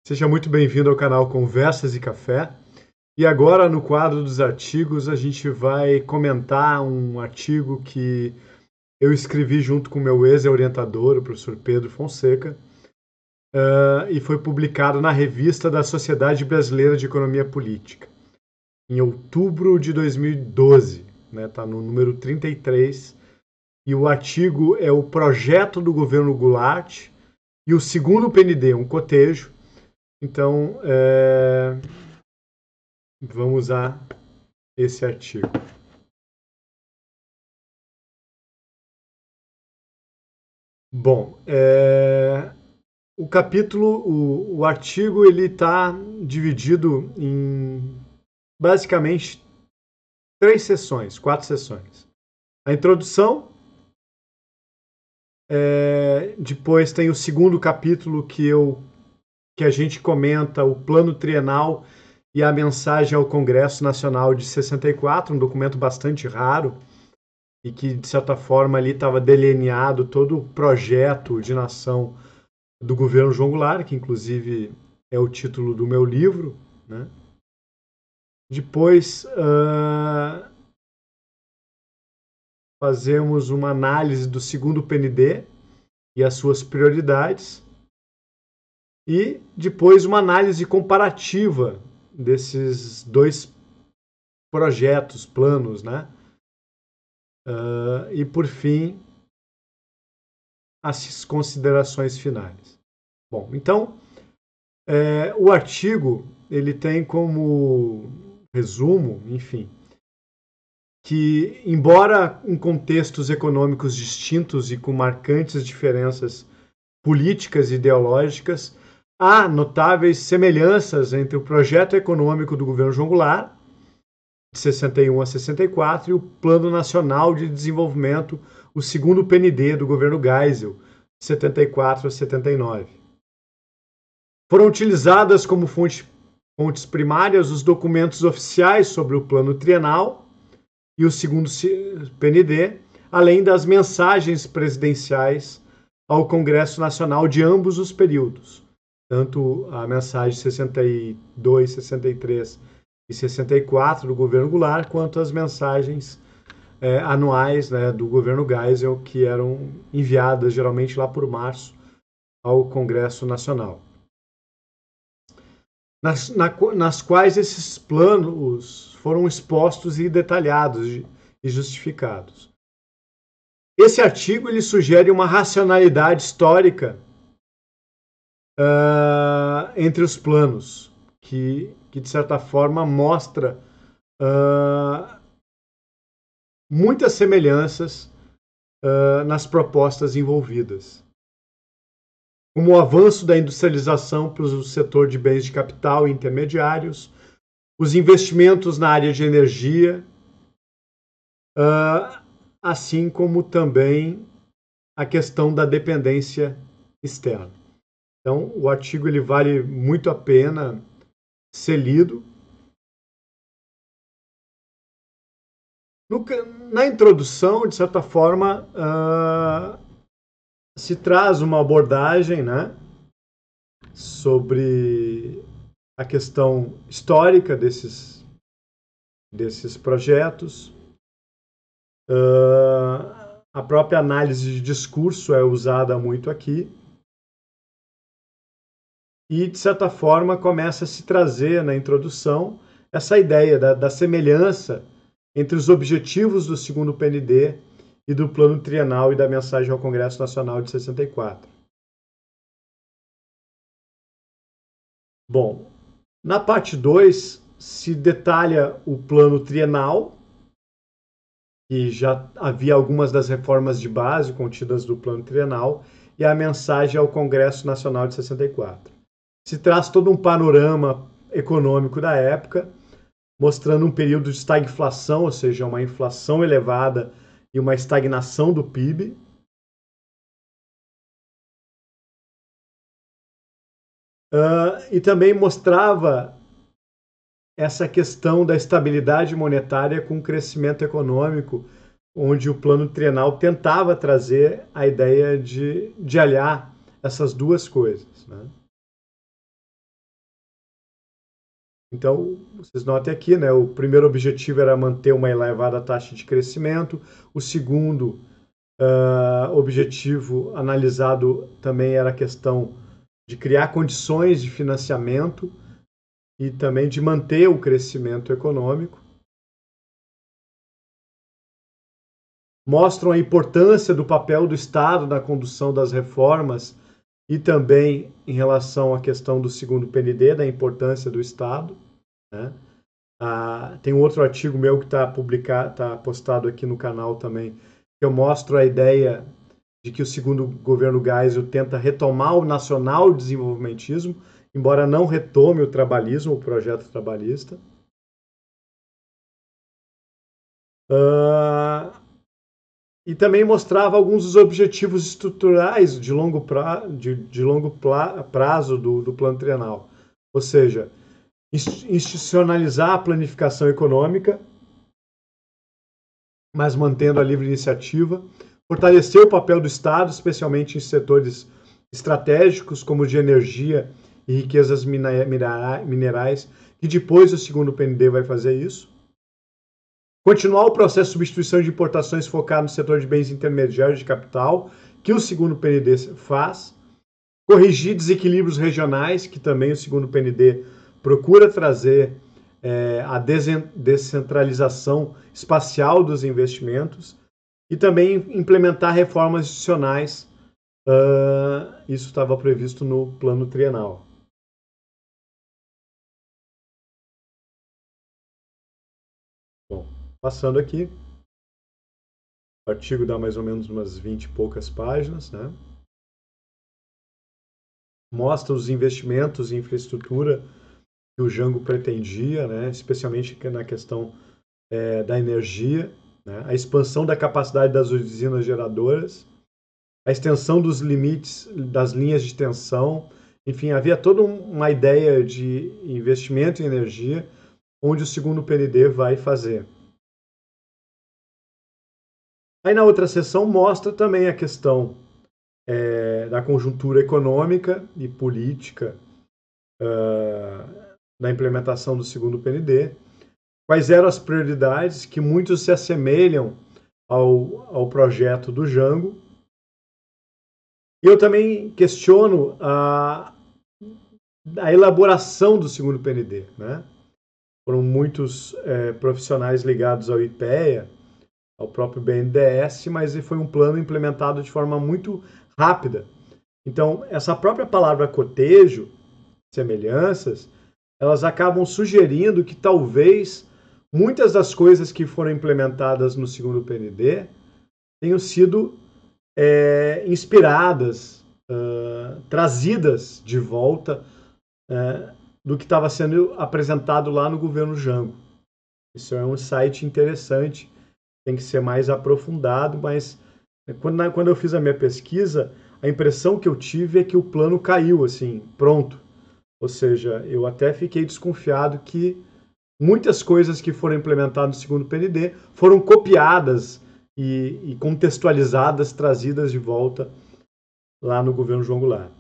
Seja muito bem-vindo ao canal Conversas e Café. E agora, no quadro dos artigos, a gente vai comentar um artigo que eu escrevi junto com meu ex-orientador, o professor Pedro Fonseca, e foi publicado na revista da Sociedade Brasileira de Economia Política, em outubro de 2012, né? Está no número 33, e o artigo é o projeto do governo Goulart e o segundo PND, um cotejo. Então, vamos a esse artigo. Bom, o artigo ele está dividido em basicamente 4 sessões. A introdução, depois tem o segundo capítulo que a gente comenta o plano trienal e a mensagem ao Congresso Nacional de 64, um documento bastante raro, e que, de certa forma, ali estava delineado todo o projeto de nação do governo João Goulart, que inclusive é o título do meu livro, né? Depois fazemos uma análise do segundo PND e as suas prioridades, e depois uma análise comparativa desses dois projetos, planos, né? E por fim, as considerações finais. Bom, então, o artigo ele tem como resumo, enfim, que embora em contextos econômicos distintos e com marcantes diferenças políticas e ideológicas, há notáveis semelhanças entre o projeto econômico do governo João Goulart, de 61 a 64, e o Plano Nacional de Desenvolvimento, o segundo PND do governo Geisel, de 74 a 79. Foram utilizadas como fontes primárias os documentos oficiais sobre o plano trienal e o segundo PND, além das mensagens presidenciais ao Congresso Nacional de ambos os períodos, tanto a mensagem 62, 63 e 64 do governo Goulart, quanto as mensagens anuais, né, do governo Geisel, que eram enviadas geralmente lá por março ao Congresso Nacional. Nas quais esses planos foram expostos e detalhados e justificados. Esse artigo ele sugere uma racionalidade histórica entre os planos, que de certa forma mostra muitas semelhanças nas propostas envolvidas, como o avanço da industrialização para o setor de bens de capital e intermediários, os investimentos na área de energia, assim como também a questão da dependência externa. Então, o artigo ele vale muito a pena ser lido. Na introdução, de certa forma, se traz uma abordagem, né, sobre a questão histórica desses projetos. A própria análise de discurso é usada muito aqui. E, de certa forma, começa a se trazer na introdução essa ideia da semelhança entre os objetivos do segundo PND e do plano trienal e da mensagem ao Congresso Nacional de 64. Bom, na parte 2 se detalha o plano trienal, e já havia algumas das reformas de base contidas do plano trienal, e a mensagem ao Congresso Nacional de 64. Se traz todo um panorama econômico da época, mostrando um período de estagflação, ou seja, uma inflação elevada e uma estagnação do PIB. E também mostrava essa questão da estabilidade monetária com o crescimento econômico, onde o plano trienal tentava trazer a ideia de aliar essas duas coisas, né? Então, vocês notem aqui, né, o primeiro objetivo era manter uma elevada taxa de crescimento, o segundo objetivo analisado também era a questão de criar condições de financiamento e também de manter o crescimento econômico. Mostram a importância do papel do Estado na condução das reformas e também em relação à questão do segundo PND, da importância do Estado, né? Tem um outro artigo meu que está postado aqui no canal também, que eu mostro a ideia de que o segundo governo Geisel tenta retomar o nacional desenvolvimentismo, embora não retome o trabalhismo, o projeto trabalhista. E também mostrava alguns dos objetivos estruturais de longo prazo do plano trienal. Ou seja, institucionalizar a planificação econômica, mas mantendo a livre iniciativa, fortalecer o papel do Estado, especialmente em setores estratégicos como de energia e riquezas minerais, que depois o segundo PND vai fazer isso. Continuar o processo de substituição de importações focado no setor de bens intermediários de capital, que o segundo PND faz. Corrigir desequilíbrios regionais, que também o segundo PND procura trazer a descentralização espacial dos investimentos e também implementar reformas institucionais. Isso estava previsto no plano trienal. Bom, passando aqui, o artigo dá mais ou menos umas 20 e poucas páginas, né? Mostra os investimentos em infraestrutura que o Jango pretendia, né? Especialmente na questão da energia, né? A expansão da capacidade das usinas geradoras, a extensão dos limites das linhas de tensão, enfim, havia toda uma ideia de investimento em energia, onde o segundo PND vai fazer. Aí na outra seção mostra também a questão da conjuntura econômica e política da implementação do segundo PND, quais eram as prioridades que muitos se assemelham ao projeto do Jango. E eu também questiono a elaboração do segundo PND, né? Foram muitos profissionais ligados ao IPEA, ao próprio BNDES, mas foi um plano implementado de forma muito rápida. Então, essa própria palavra cotejo, semelhanças, elas acabam sugerindo que talvez muitas das coisas que foram implementadas no segundo PND tenham sido inspiradas, trazidas de volta do que estava sendo apresentado lá no governo Jango. Isso é um insight interessante, tem que ser mais aprofundado, mas quando eu fiz a minha pesquisa, a impressão que eu tive é que o plano caiu, assim, pronto. Ou seja, eu até fiquei desconfiado que muitas coisas que foram implementadas no segundo PND foram copiadas e contextualizadas, trazidas de volta lá no governo João Goulart.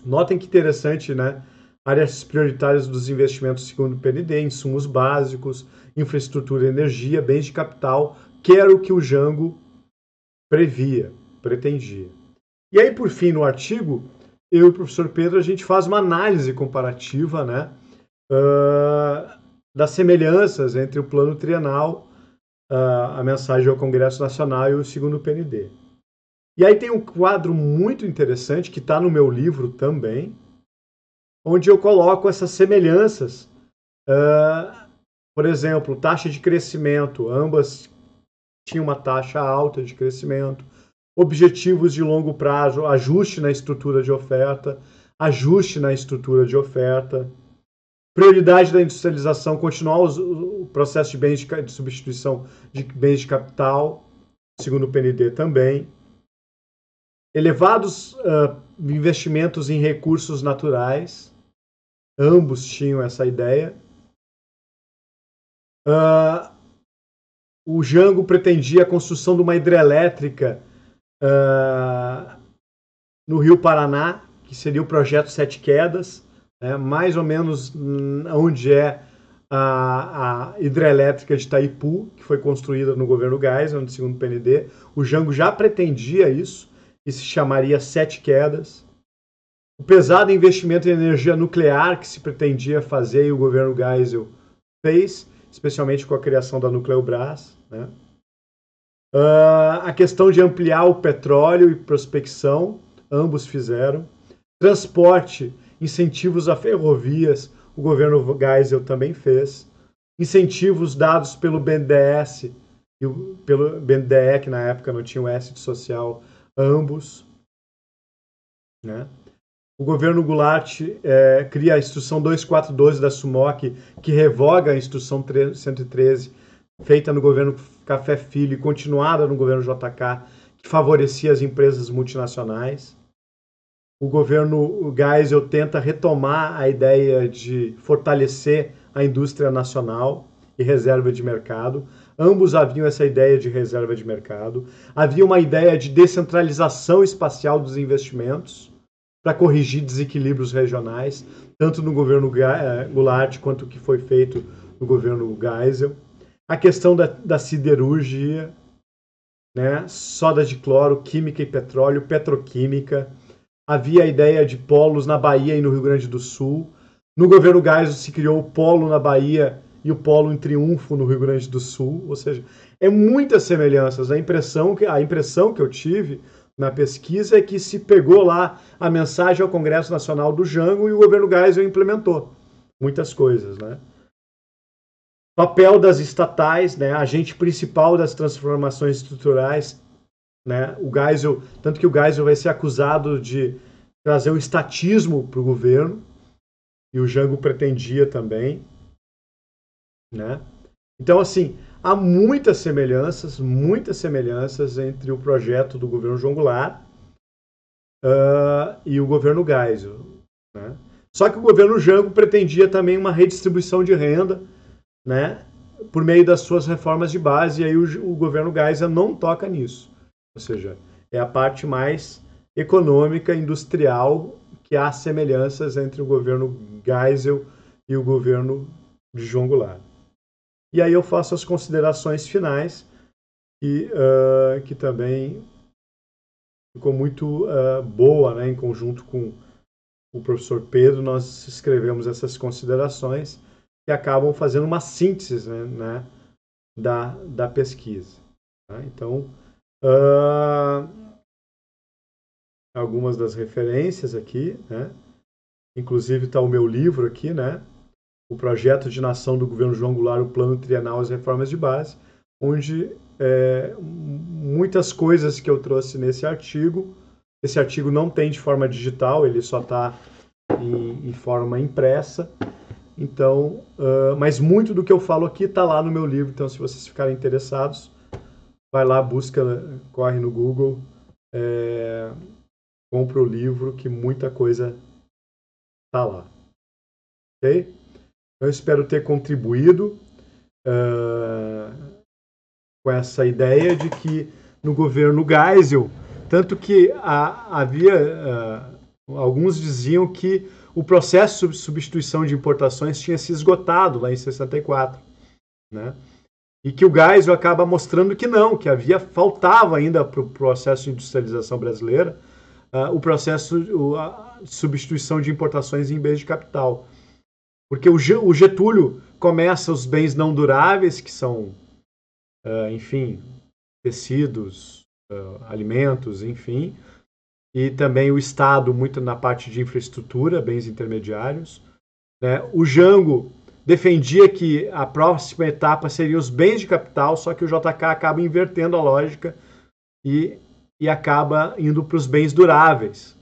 Notem que interessante, né? Áreas prioritárias dos investimentos do segundo PND, insumos básicos, infraestrutura e energia, bens de capital, que era o que o Jango pretendia. E aí, por fim, no artigo, eu e o professor Pedro, a gente faz uma análise comparativa, né, das semelhanças entre o plano trienal, a mensagem ao Congresso Nacional e o segundo PND. E aí tem um quadro muito interessante, que está no meu livro também, onde eu coloco essas semelhanças. Por exemplo, taxa de crescimento, ambas tinham uma taxa alta de crescimento. Objetivos de longo prazo, ajuste na estrutura de oferta, prioridade da industrialização, continuar o processo de substituição de bens de capital, segundo o PND também. Elevados investimentos em recursos naturais, ambos tinham essa ideia. O Jango pretendia a construção de uma hidrelétrica no Rio Paraná, que seria o projeto Sete Quedas, mais ou menos onde é a hidrelétrica de Itaipu, que foi construída no governo Geisel, no segundo PND. O Jango já pretendia isso, e se chamaria Sete Quedas. O pesado investimento em energia nuclear que se pretendia fazer e o governo Geisel fez, especialmente com a criação da Nucleobras, né? A questão de ampliar o petróleo e prospecção, ambos fizeram. Transporte, incentivos a ferrovias, o governo Geisel também fez. Incentivos dados pelo BNDES e pelo BNDE, que na época não tinha o S de social, ambos. Né? O governo Goulart cria a instrução 2412 da SUMOC, que revoga a instrução 113, feita no governo Café Filho e continuada no governo JK, que favorecia as empresas multinacionais. O governo Geisel tenta retomar a ideia de fortalecer a indústria nacional e reserva de mercado. Ambos haviam essa ideia de reserva de mercado. Havia uma ideia de descentralização espacial dos investimentos para corrigir desequilíbrios regionais, tanto no governo Goulart quanto o que foi feito no governo Geisel. A questão da siderurgia, né? Soda de cloro, química e petróleo, petroquímica. Havia a ideia de polos na Bahia e no Rio Grande do Sul. No governo Geisel se criou o polo na Bahia e o polo em Triunfo no Rio Grande do Sul. Ou seja, muitas semelhanças. A impressão que eu tive na pesquisa é que se pegou lá a mensagem ao Congresso Nacional do Jango e o governo Geisel implementou muitas coisas, né? Papel das estatais, né? Agente principal das transformações estruturais, né? O Geisel, tanto que o Geisel vai ser acusado de trazer o estatismo para o governo, e o Jango pretendia também, né? Então, assim, há muitas semelhanças entre o projeto do governo João Goulart e o governo Geisel, né? Só que o governo Jango pretendia também uma redistribuição de renda, né, por meio das suas reformas de base, e aí o governo Geisel não toca nisso. Ou seja, é a parte mais econômica, industrial, que há semelhanças entre o governo Geisel e o governo de João Goulart. E aí eu faço as considerações finais, que também ficou muito boa, né, em conjunto com o professor Pedro, nós escrevemos essas considerações que acabam fazendo uma síntese, né, da pesquisa. Tá? Então, algumas das referências aqui, né? Inclusive está o meu livro aqui, né? O projeto de nação do governo João Goulart, o plano trienal, as reformas de base, onde muitas coisas que eu trouxe nesse artigo, esse artigo não tem de forma digital, ele só está em forma impressa. Então, mas muito do que eu falo aqui está lá no meu livro, então se vocês ficarem interessados, vai lá, busca, corre no Google, compra o livro, que muita coisa está lá. Ok? Eu espero ter contribuído com essa ideia de que no governo Geisel, tanto que havia, alguns diziam que o processo de substituição de importações tinha se esgotado lá em 64, né? E que o Geisel acaba mostrando que não, que faltava ainda para o processo de industrialização brasileira o processo de substituição de importações em bens de capital. Porque o Getúlio começa os bens não duráveis, que são, enfim, tecidos, alimentos, enfim, e também o Estado muito na parte de infraestrutura, bens intermediários. Né? O Jango defendia que a próxima etapa seria os bens de capital, só que o JK acaba invertendo a lógica e acaba indo para os bens duráveis.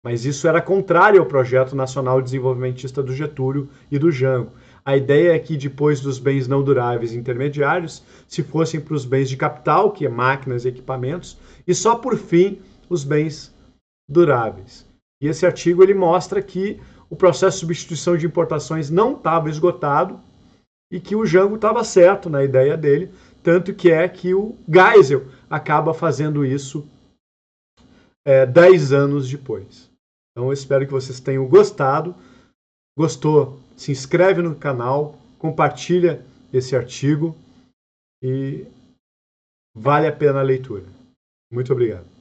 Mas isso era contrário ao projeto nacional desenvolvimentista do Getúlio e do Jango. A ideia é que depois dos bens não duráveis intermediários, se fossem para os bens de capital, que é máquinas e equipamentos, e só por fim os bens duráveis. E esse artigo ele mostra que o processo de substituição de importações não estava esgotado e que o Jango estava certo na ideia dele, tanto que o Geisel acaba fazendo isso 10 anos depois. Então eu espero que vocês tenham gostado. gostou, se inscreve no canal, compartilha esse artigo e vale a pena a leitura. Muito obrigado.